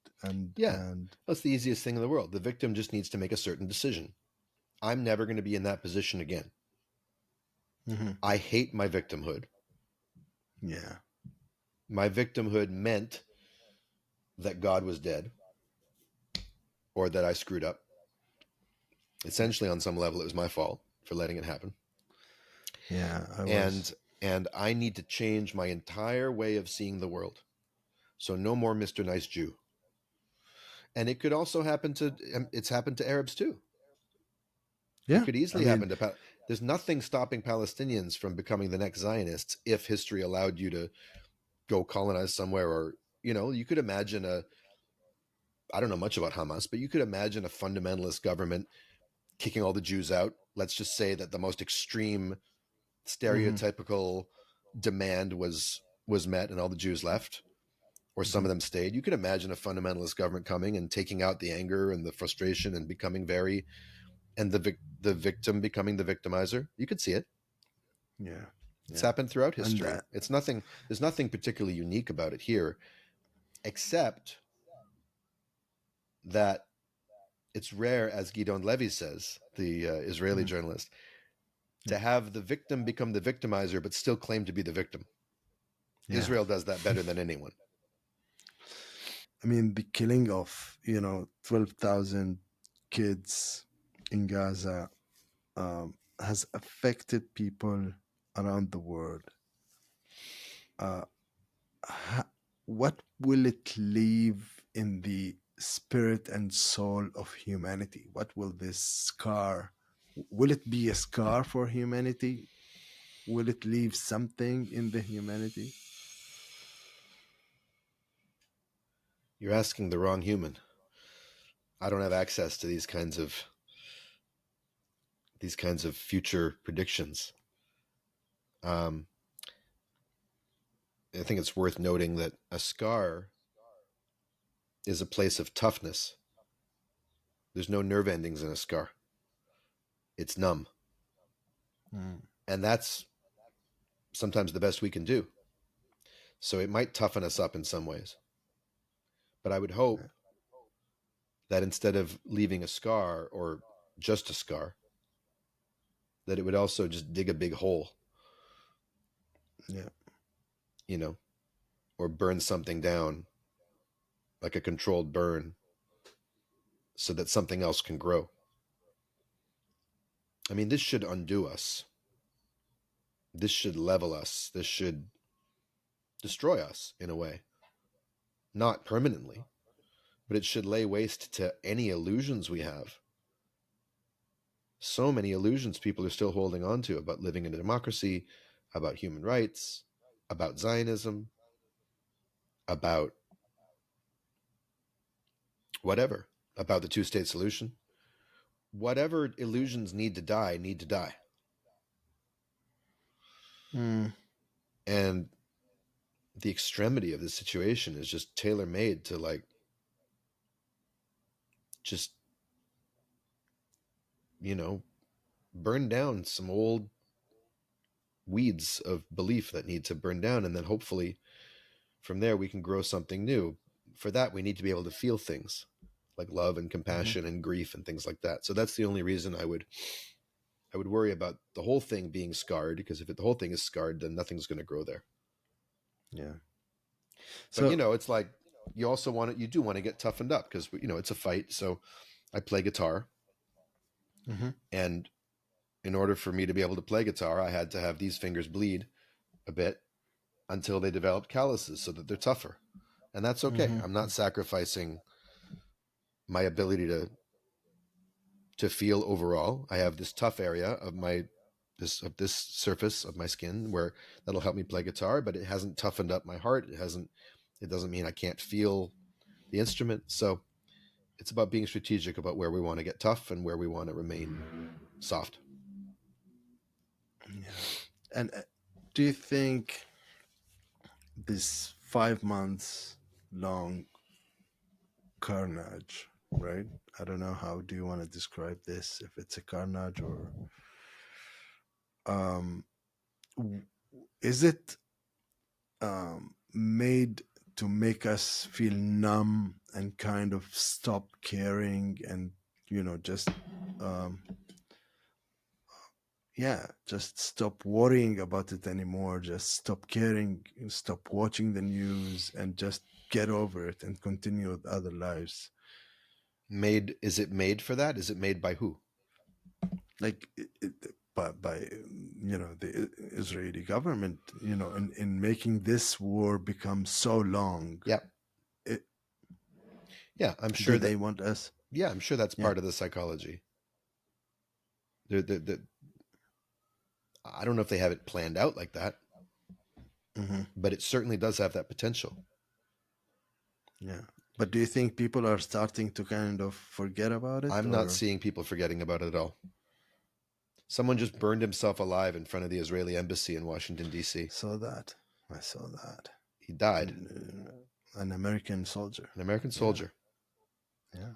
Yeah, And that's the easiest thing in the world. The victim just needs to make a certain decision. I'm never going to be in that position again. Mhm. I hate my victimhood. Yeah. My victimhood meant that God was dead or that I screwed up. Essentially, on some level, it was my fault for letting it happen. Yeah, I was. And and I need to change my entire way of seeing the world. So no more Mr. Nice Jew. And it could also happen to it's happened to Arabs too. It Yeah, could I easily mean, happen to there's nothing stopping Palestinians from becoming the next Zionists if history allowed you to go colonize somewhere. Or you could imagine I don't know much about Hamas, but you could imagine a fundamentalist government kicking all the Jews out. Let's just say that the most extreme mhm, stereotypical demand was met and all the Jews left, or some mhm, of them stayed. You could imagine a fundamentalist government coming and taking out the anger and the frustration and becoming very and the victim becoming the victimizer. You could see it. yeah, It's yeah, happened throughout and history. It's nothing. There's nothing particularly unique about it here, except that it's rare, as Gidon Levy says, the Israeli mhm, journalist, yeah, to have the victim become the victimizer but still claim to be the victim. yeah. Israel does that better than anyone. I mean, the killing of 12,000 kids in Gaza has affected people around the world. Uh, what will it leave in the spirit and soul of humanity? What will this scar? Will it be a scar for humanity? Will it leave something in the humanity? You're asking the wrong human. I don't have access to these kinds of. these kinds of future predictions. Um, I think it's worth noting that a scar is a place of toughness. There's no nerve endings in a scar. It's numb. Mm. And that's sometimes the best we can do. So it might toughen us up in some ways. But I would Yeah. hope that instead of leaving a scar or just a scar, that it would also just dig a big hole, Yeah. you know, or burn something down, like a controlled burn, so that something else can grow. I mean, this should undo us. This should level us. This should destroy us in a way. Not permanently, but it should lay waste to any illusions we have. So many illusions people are still holding on to about living in a democracy, about human rights, about Zionism, about whatever, about the two-state solution. Whatever illusions need to die, need to die. Mm. And the extremity of this situation is just tailor-made to like just, you know, burn down some old weeds of belief that need to burn down, and then hopefully from there we can grow something new. For that we need to be able to feel things like love and Hmm. compassion and grief and things like that. So that's the only reason I would worry about the whole thing being scarred, because if the whole thing is scarred, then nothing's going to grow there. Yeah. But So. it's like you also you do want to get toughened up, because it's a fight. So I play guitar, Hmm. and in order for me to be able to play guitar, I had to have these fingers bleed a bit until they developed calluses so that they're tougher. And that's okay. Hmm. I'm not sacrificing my ability to feel overall. I have this tough area of this surface of my skin where that'll help me play guitar, but it hasn't toughened up my heart. It doesn't mean I can't feel the instrument. So it's about being strategic about where we want to get tough and where we want to remain soft. Yeah. And do you think this 5 months long carnage, right? I don't know how do you want to describe this, if it's a carnage or um w- is it made to make us feel numb and kind of stop caring and just um yeah, just stop worrying about it anymore, just stop caring, stop watching the news and just get over it and continue with other lives. Is it made for that? Is it made by who? Like by the Israeli government, in making this war become so long. Yeah. it, Yeah, do they want us? I'm sure that's Yeah. part of the psychology. The I don't know if they have it planned out like that, Hmm. but it certainly does have that potential. Yeah, but do you think people are starting to kind of forget about it, I'm not or? seeing people forgetting about it at all. Someone just burned himself alive in front of the Israeli embassy in Washington, D.C. Saw that. I saw that. He died, An American soldier. an American Yeah. soldier. Yeah.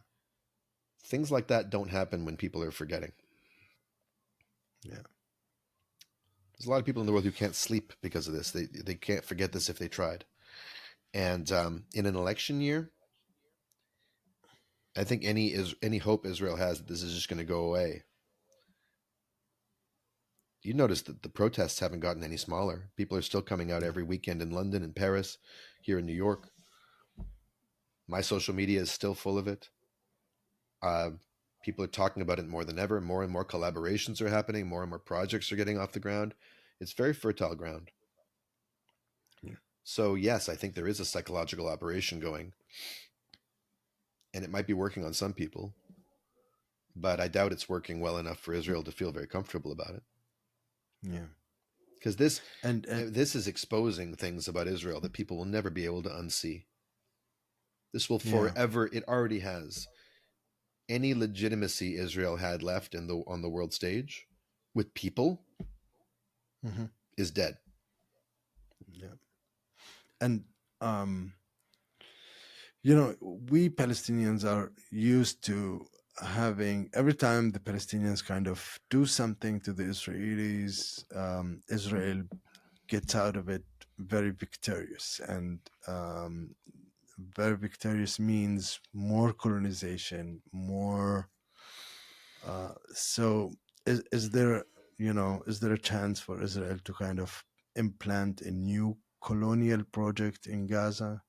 Things like that don't happen when people are forgetting. Yeah. There's a lot of people in the world who can't sleep because of this. They can't forget this if they tried. And in an election year, I think any hope Israel has that this is just going to go away. You notice that the protests haven't gotten any smaller. People are still coming out every weekend in London and Paris, here in New York. My social media is still full of it. Uh, People are talking about it more than ever. More and more collaborations are happening. More and more projects are getting off the ground. It's very fertile ground. Yeah. So yes, I think there is a psychological operation going, and it might be working on some people, but I doubt it's working well enough for Israel to feel very comfortable about it. Yeah. Because this And this is exposing things about Israel that people will never be able to unsee. This will yeah. forever. It already has. any legitimacy Israel had left in the on the world stage with people Hmm. is dead. Yeah. And um, we Palestinians are used to having every time the Palestinians kind of do something to the Israelis, Israel gets out of it very victorious. And very victorious means more colonization, more. So, is there, is there a chance for Israel to kind of implant a new colonial project in Gaza,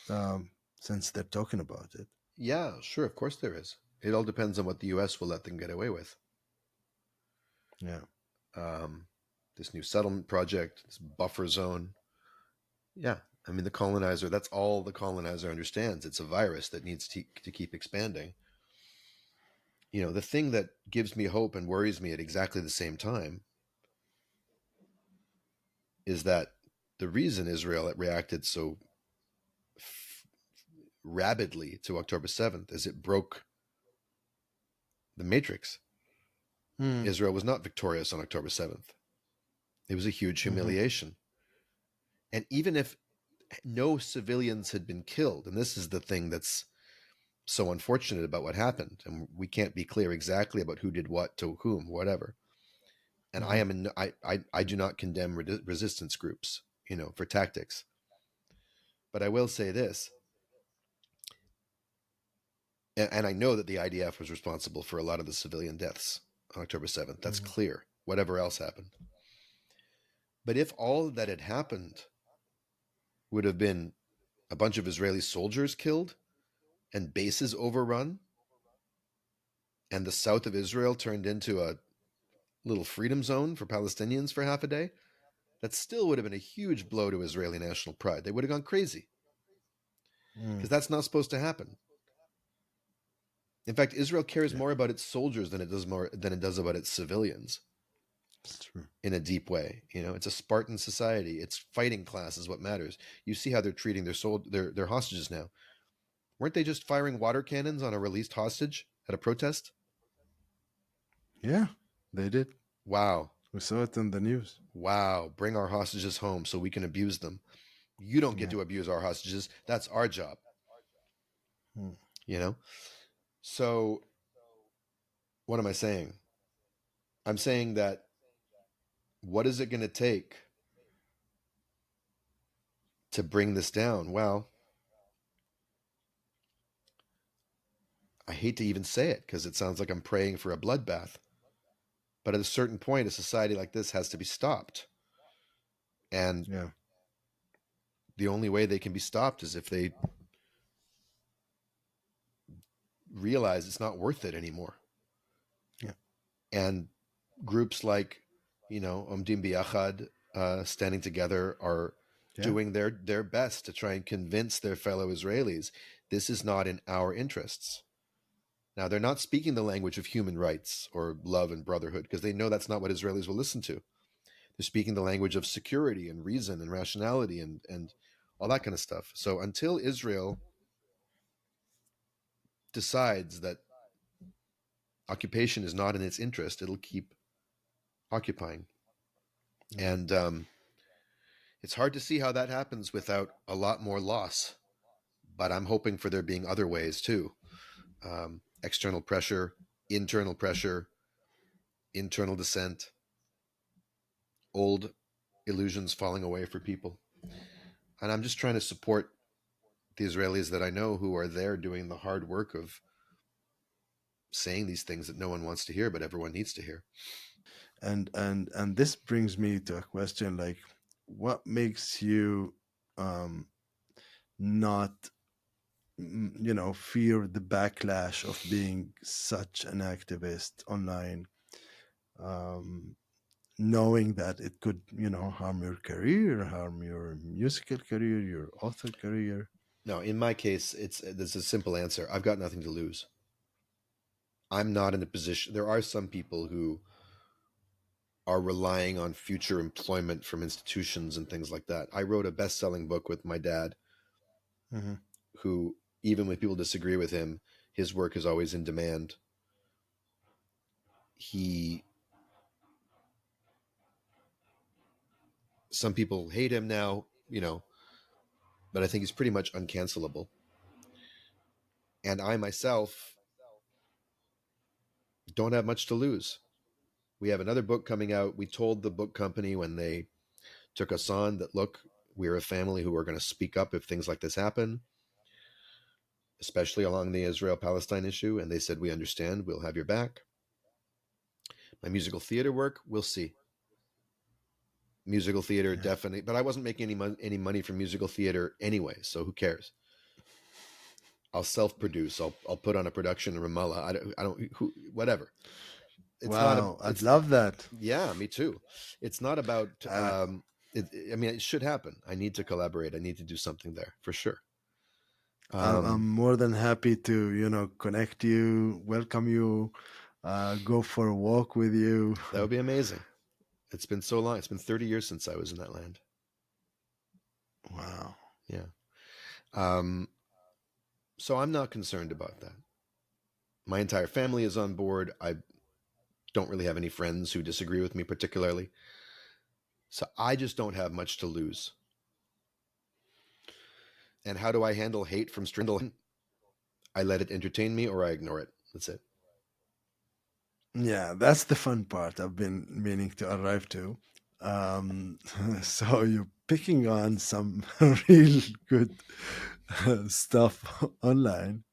um, since they're talking about it? Yeah, sure, of course there is. It all depends on what the U.S. will let them get away with. Yeah. Um, this new settlement project, this buffer zone. Yeah, I mean the colonizer. That's all the colonizer understands. It's a virus that needs to keep expanding. The thing that gives me hope and worries me at exactly the same time is that the reason Israel reacted so rabidly to October 7th is it broke the matrix. Mm. Israel was not victorious on October 7th. It was a huge Hmm. humiliation. And even if no civilians had been killed, and this is the thing that's so unfortunate about what happened, and we can't be clear exactly about who did what to whom, whatever. And Hmm. I do not condemn resistance groups, for tactics. But I will say this, and I know that the IDF was responsible for a lot of the civilian deaths on October 7th. That's Hmm. clear. Whatever else happened. But if all that had happened would have been a bunch of Israeli soldiers killed and bases overrun, and the south of Israel turned into a little freedom zone for Palestinians for half a day, that still would have been a huge blow to Israeli national pride. They would have gone crazy because Mm. that's not supposed to happen. In fact, Israel cares Yeah, more about its soldiers than it does about its civilians it's true. in a deep way. It's a Spartan society. Its fighting class is what matters. You see how they're treating their hostages now. Weren't they just firing water cannons on a released hostage at a protest? Yeah, they did. Wow. We saw it in the news. Wow. Bring our hostages home so we can abuse them. You don't get Yeah. to abuse our hostages. That's our job, Mm. you know? So, what am I saying? I'm saying that what is it going to take to bring this down? Well, I hate to even say it because it sounds like I'm praying for a bloodbath. But at a certain point, a society like this has to be stopped. And Yeah. the only way they can be stopped is if they realize it's not worth it anymore. Yeah. And groups like, Omdim Biachad, standing together, are Yeah. doing their best to try and convince their fellow Israelis this is not in our interests. Now, they're not speaking the language of human rights or love and brotherhood because they know that's not what Israelis will listen to. They're speaking the language of security and reason and rationality and all that kind of stuff. So until Israel decides that occupation is not in its interest, it'll keep occupying. Yeah. And it's hard to see how that happens without a lot more loss. But I'm hoping for there being other ways too. External pressure, internal dissent, old illusions falling away for people. And I'm just trying to support the Israelis that I know who are there doing the hard work of saying these things that no one wants to hear, but everyone needs to hear. And this brings me to a question like, what makes you not fear the backlash of being such an activist online, um knowing that it could harm your career, harm your musical career, your author career? No, in my case, there's a simple answer. I've got nothing to lose. I'm not in a position. There are some people who are relying on future employment from institutions and things like that. I wrote a best-selling book with my dad, Hmm. who, even when people disagree with him, His work is always in demand. He Some people hate him now, but I think he's pretty much uncancelable. And I myself don't have much to lose. We have another book coming out. We told the book company when they took us on that, look, we're a family who are going to speak up if things like this happen, especially along the Israel Palestine issue. And they said, we understand. We'll have your back. My musical theater work, we'll see. Musical theater, Yeah. definitely. But I wasn't making any money from musical theater anyway, so who cares? I'll self-produce. I'll put on a production in Ramallah. I don't whatever. It's not a Wow, I'd it's love that. Yeah, me too. It's not about And I mean, it should happen. I need to collaborate. I need to do something there for sure. I'm Um, more than happy to, connect you, welcome you, go for a walk with you. that would be amazing. It's been so long. It's been 30 years since I was in that land. Wow. Yeah. Um, so I'm not concerned about that. My entire family is on board. I don't really have any friends who disagree with me particularly. So I just don't have much to lose. And how do I handle hate from strangers? I let it entertain me or I ignore it. That's it. Yeah, that's the fun part I've been meaning to arrive to. Um, so you're picking on some real good stuff online,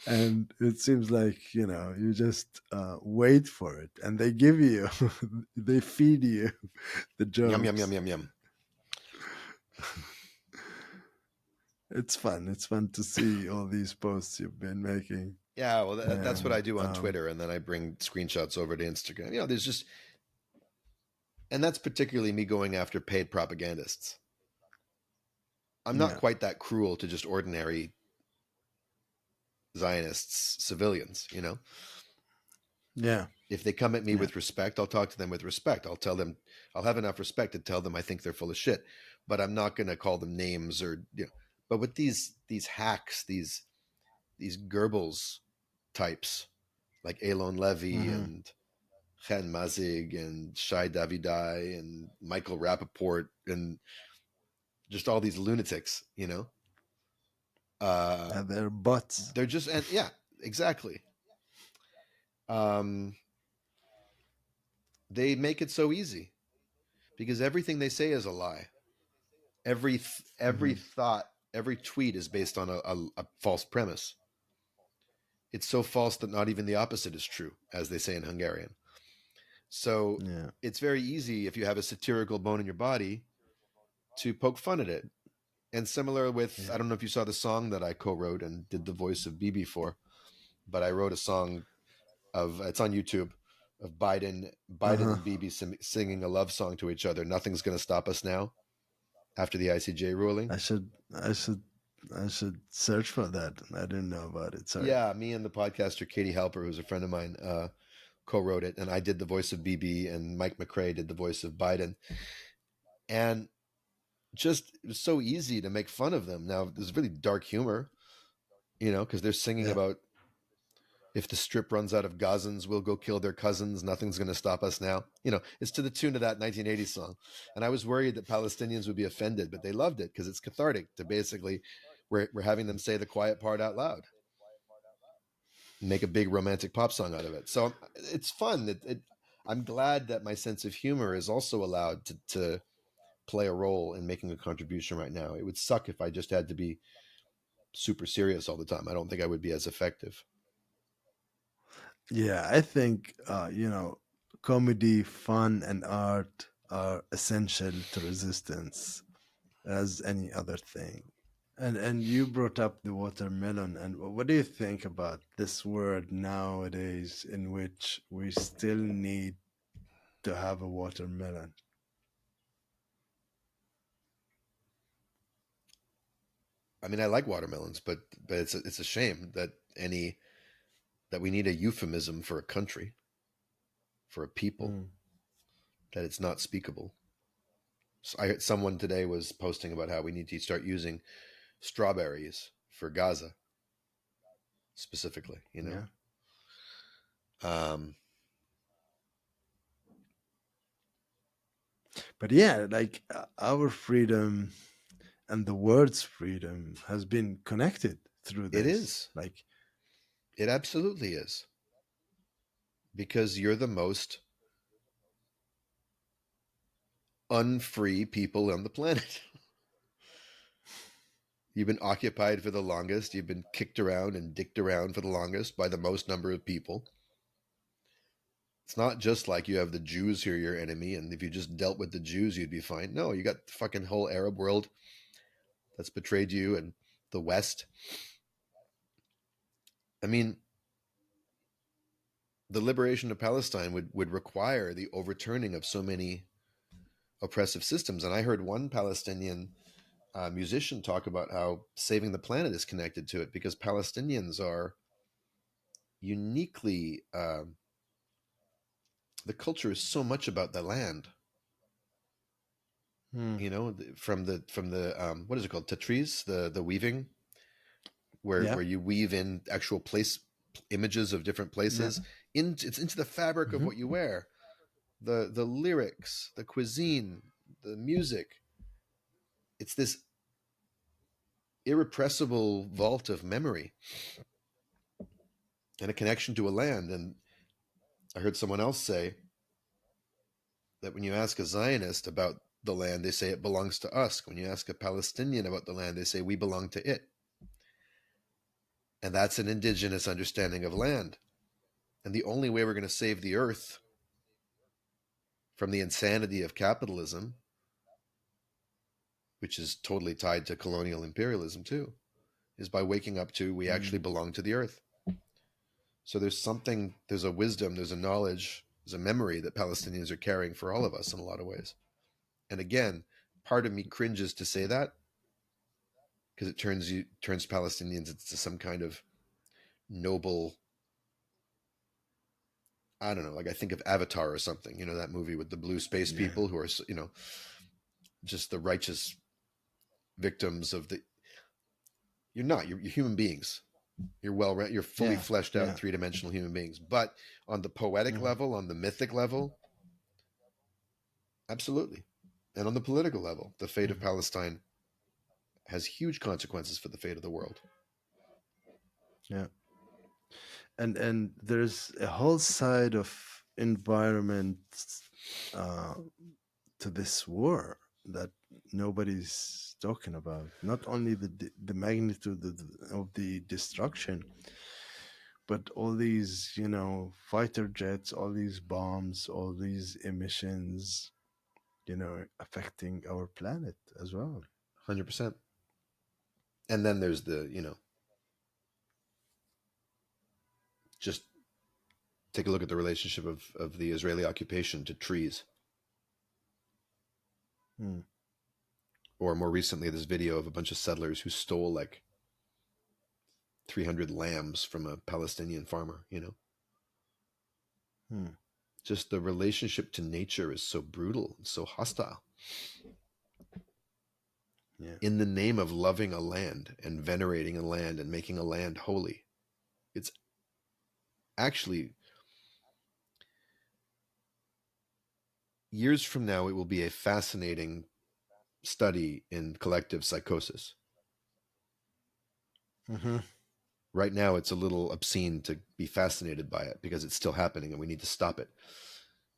and it seems like you just wait for it, and they give you, they feed you the Yum, yum, yum, jokes. yum, yum. It's fun. It's fun to see all these posts you've been making, Yeah, well, that's what I and do on Twitter. And then I bring screenshots over to Instagram. There's just, and that's particularly me going after paid propagandists. I'm not yeah, quite that cruel to just ordinary Zionists, civilians. yeah, If they come at me yeah, with respect, I'll talk to them with respect. I'll tell them, I'll have enough respect to tell them I think they're full of shit, but I'm not going to call them names or. But with these hacks, these Goebbels types like Elon Levy hmm, and Chen Mazig and Shai Davidai and Michael Rappaport and just all these lunatics. Uh, and they're bots. they're just, and yeah, exactly. Um, they make it so easy because everything they say is a lie. Every Hmm. thought, every tweet is based on a false premise. It's so false that not even the opposite is true, as they say in Hungarian. So Yeah, it's very easy if you have a satirical bone in your body to poke fun at it. And similar with, I yeah. don't know if you saw the song that I co-wrote and did the voice of Bibi for, but I wrote a song it's on YouTube, of Uh Biden huh. and Bibi singing a love song to each other. Nothing's going to stop us now after the ICJ ruling. I should, I should, I should search for that. I didn't know about it. Sorry. Yeah, me and the podcaster Katie Halper, who's a friend of mine, co-wrote it, and I did the voice of Bibi, and Mike McRae did the voice of Biden, and just it was so easy to make fun of them. Now there's really dark humor, because they're singing Yeah. about, if the strip runs out of Gazans, we'll go kill their cousins. Nothing's going to stop us now. It's to the tune of that 1980s song. And I was worried that Palestinians would be offended, but they loved it because it's cathartic to basically, we're having them say the quiet part out loud, make a big romantic pop song out of it. So it's fun. I'm glad that my sense of humor is also allowed to play a role in making a contribution right now. It would suck if I just had to be super serious all the time. I don't think I would be as effective. Yeah, I think comedy, fun, and art are essential to resistance as any other thing. And you brought up the watermelon, and what do you think about this word nowadays, in which we still need to have a watermelon? I mean, I like watermelons, but it's a shame that we need a euphemism for a country, for a people, Mm. that it's not speakable. So I heard someone today was posting about how we need to start using strawberries for Gaza. specifically, you know. Yeah. Um, But yeah, like our freedom and the word's freedom has been connected through it this. is. Like, It absolutely is. Because you're the most unfree people on the planet. You've been occupied for the longest. You've been kicked around and dicked around for the longest by the most number of people. It's not just like you have the Jews who are your enemy, and if you just dealt with the Jews, you'd be fine. No, you got the fucking whole Arab world that's betrayed you, and the West. I mean, the liberation of Palestine would require the overturning of so many oppressive systems. And I heard one Palestinian musician talk about how saving the planet is connected to it because Palestinians are uniquely, the culture is so much about the land. hmm, You know, from the what is it called, tatriz, the weaving, yeah, where you weave in actual place images of different yeah, places it's into the fabric of hmm, what you wear. The lyrics, the cuisine, the music. It's this irrepressible vault of memory and a connection to a land. And I heard someone else say that when you ask a Zionist about the land, they say it belongs to us. When you ask a Palestinian about the land, they say we belong to it. And that's an indigenous understanding of land. And the only way we're going to save the earth from the insanity of capitalism, which is totally tied to colonial imperialism too, is by waking up to we hmm, actually belong to the earth. So there's something, there's a wisdom, there's a knowledge, there's a memory that Palestinians are carrying for all of us in a lot of ways. And again, part of me cringes to say that because it turns Palestinians into some kind of noble. I don't know, like I think of Avatar or something. You know that movie with the blue space yeah, people who are just the righteous victims of the. You're not. You're human beings. You're fully yeah, fleshed out yeah, three-dimensional human beings. But on the poetic hmm, level, on the mythic level, absolutely. And on the political level, the fate of hmm, Palestine has huge consequences for the fate of the world. yeah. And there's a whole side of environment uh, to this war that nobody's talking about. Not only the magnitude of the destruction, but all these, fighter jets, all these bombs, all these emissions, affecting our planet as well. 100%. And then there's just take a look at the relationship of the Israeli occupation to trees. Hmm. Or more recently, this video of a bunch of settlers who stole like 300 lambs from a Palestinian farmer. Hmm. Just the relationship to nature is so brutal and so hostile. Yeah. In the name of loving a land and venerating a land and making a land holy, it's actually, years from now, it will be a fascinating study in collective psychosis. Hmm. Right now, it's a little obscene to be fascinated by it because it's still happening and we need to stop it.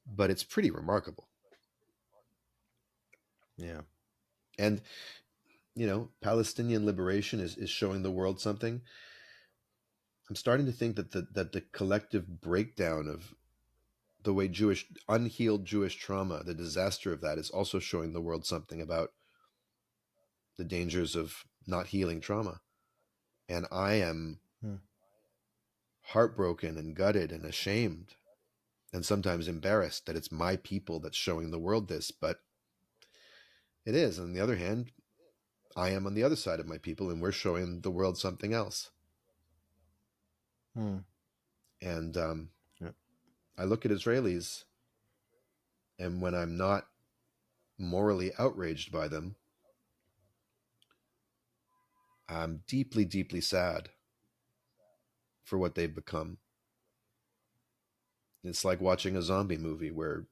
But it's pretty remarkable. Yeah. And, Palestinian liberation is showing the world something. I'm starting to think that the collective breakdown of the way unhealed Jewish trauma, the disaster of that, is also showing the world something about the dangers of not healing trauma. And I am Hmm. heartbroken and gutted and ashamed and sometimes embarrassed that it's my people that's showing the world this, but it is. On the other hand, I am on the other side of my people and we're showing the world something else. Hmm. And Yeah. I look at Israelis, and when I'm not morally outraged by them, I'm deeply, deeply sad for what they've become. It's like watching a zombie movie where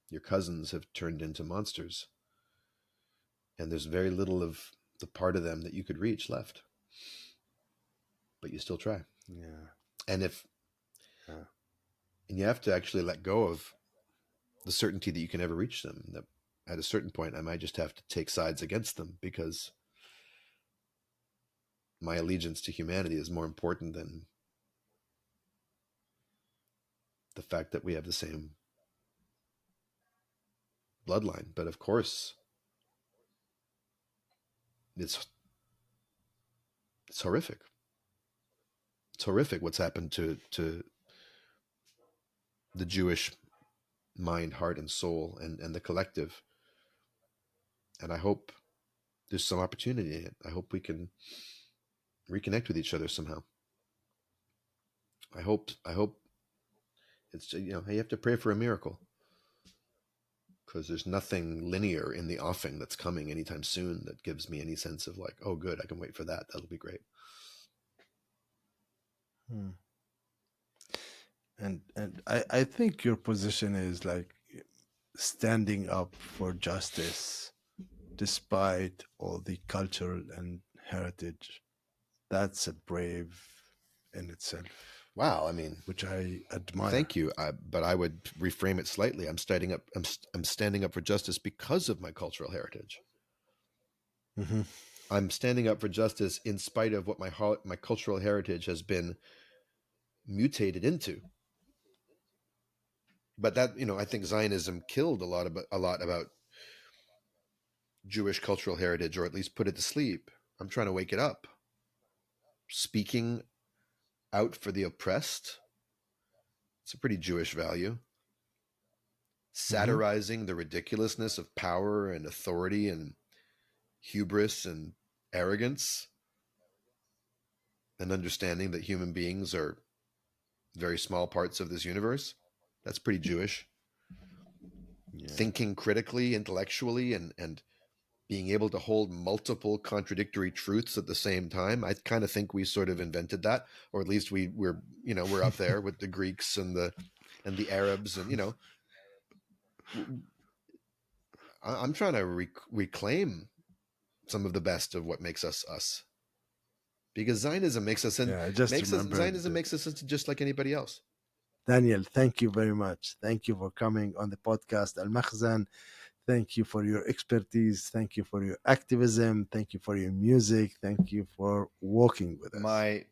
your cousins have turned into monsters, and there's very little of the part of them that you could reach left, but you still try. Yeah. And if Yeah. and you have to actually let go of the certainty that you can never reach them. That at a certain point, I might just have to take sides against them because my allegiance to humanity is more important than the fact that we have the same bloodline. But of course, it's it's horrific. It's horrific what's happened to the Jewish mind, heart, and soul, and the collective. And I hope there's some opportunity in it. I hope we can reconnect with each other somehow. I hope it's, you have to pray for a miracle because there's nothing linear in the offing that's coming anytime soon that gives me any sense of like, oh, good, I can wait for that. That'll be great. Hmm. And I think your position is like standing up for justice despite all the cultural and heritage. That's a brave in itself, Wow, I mean, which I admire. thank you. But I would reframe it slightly. I'm standing up for justice because of my cultural heritage. Hmm. I'm standing up for justice in spite of what my cultural heritage has been mutated into. But that, I think Zionism killed a lot about Jewish cultural heritage, or at least put it to sleep. I'm trying to wake it up. Speaking out for the oppressed, it's a pretty Jewish value. Hmm. Satirizing the ridiculousness of power and authority and hubris and arrogance, and understanding that human beings are very small parts of this universe. That's pretty Jewish. Yeah. Thinking critically, intellectually, and being able to hold multiple contradictory truths at the same time. I kind of think we sort of invented that, or at least we're up there with the Greeks and the Arabs, and I'm trying to reclaim some of the best of what makes us us, because Zionism makes us and Yeah, I just makes us remembered Zionism that. makes us into just like anybody else. Daniel, thank you very much. Thank you for coming on the podcast Al Makhzan. Thank you for your expertise. Thank you for your activism. Thank you for your music. Thank you for walking with us My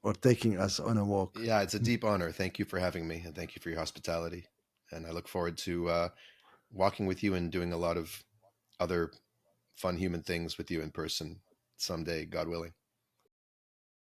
or taking us on a walk. Yeah, it's a deep honor. Thank you for having me, and thank you for your hospitality. And I look forward to walking with you and doing a lot of other fun human things with you in person someday, God willing.